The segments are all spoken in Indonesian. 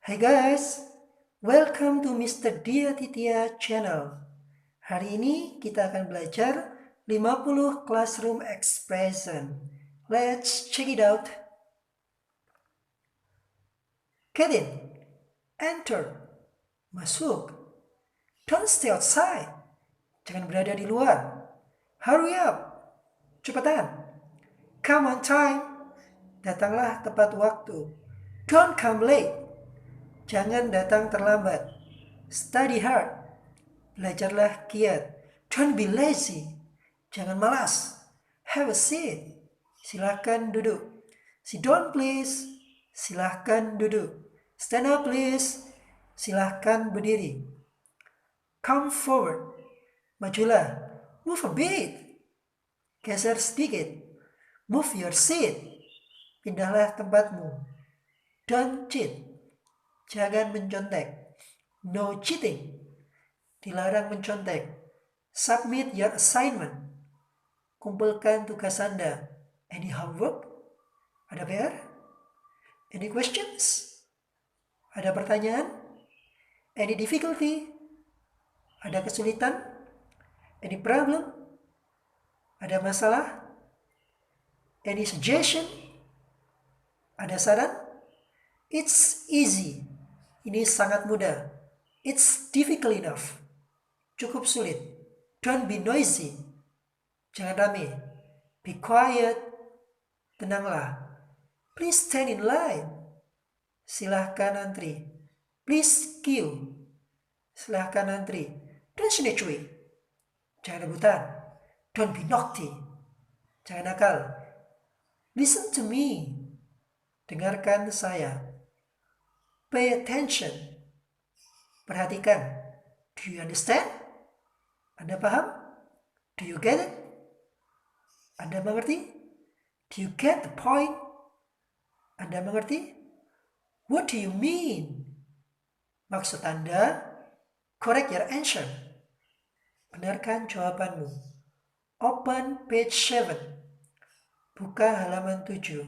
Hai guys, welcome to Mr. Aditya channel. Hari ini kita akan belajar 50 classroom expression. Let's check it out. Get in, enter, masuk. Don't stay outside, jangan berada di luar. Hurry up, cepetan. Come on time, datanglah tepat waktu. Don't come late, jangan datang terlambat. Study hard, belajarlah giat. Don't be lazy, jangan malas. Have a seat, silahkan duduk. Sit down please, silahkan duduk. Stand up please, silahkan berdiri. Come forward, majulah. Move a bit, geser sedikit. Move your seat, pindahlah tempatmu. Don't cheat, jangan mencontek. No cheating, dilarang mencontek. Submit your assignment, kumpulkan tugas Anda. Any homework? Ada PR? Any questions? Ada pertanyaan? Any difficulty? Ada kesulitan? Any problem? Ada masalah? Any suggestion? Ada saran? It's easy. Ini sangat mudah. It's difficult enough. Cukup sulit. Don't be noisy. Jangan rame. Be quiet. Tenanglah. Please stand in line. Silahkan antri. Please queue. Silahkan antri. Don't snatch away. Jangan rebutan. Don't be naughty. Jangan nakal. Listen to me. Dengarkan saya. Pay attention. Perhatikan. Do you understand? Anda paham? Do you get it? Anda mengerti? Do you get the point? Anda mengerti? What do you mean? Maksud Anda? Correct your answer. Benarkan jawabanmu. Open page 7. Buka halaman 7.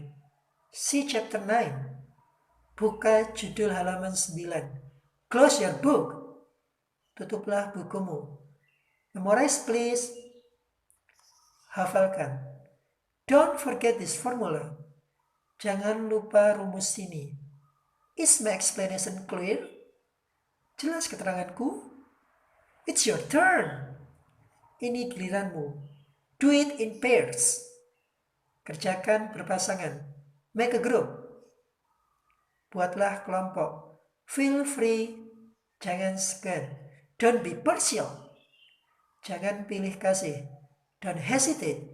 See chapter 9. Buka judul halaman 9. Close your book. Tutuplah bukumu. Memorize please. Hafalkan. Don't forget this formula. Jangan lupa rumus sini. Is my explanation clear? Jelas keteranganku? It's your turn. Ini giliranmu. Do it in pairs. Kerjakan berpasangan. Make a group. Buatlah kelompok. Feel free. Jangan segan. Don't be partial. Jangan pilih kasih. Don't hesitate.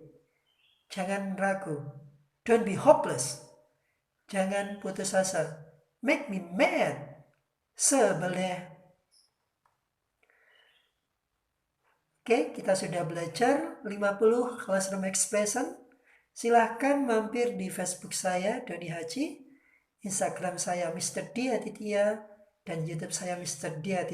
Jangan ragu. Don't be hopeless. Jangan putus asa. Make me mad. Sebel deh. Oke, kita sudah belajar 50 classroom expression. Silahkan mampir di Facebook saya, Doni Haji, Instagram saya Mr. D Aditya, dan YouTube saya Mr. D Aditya.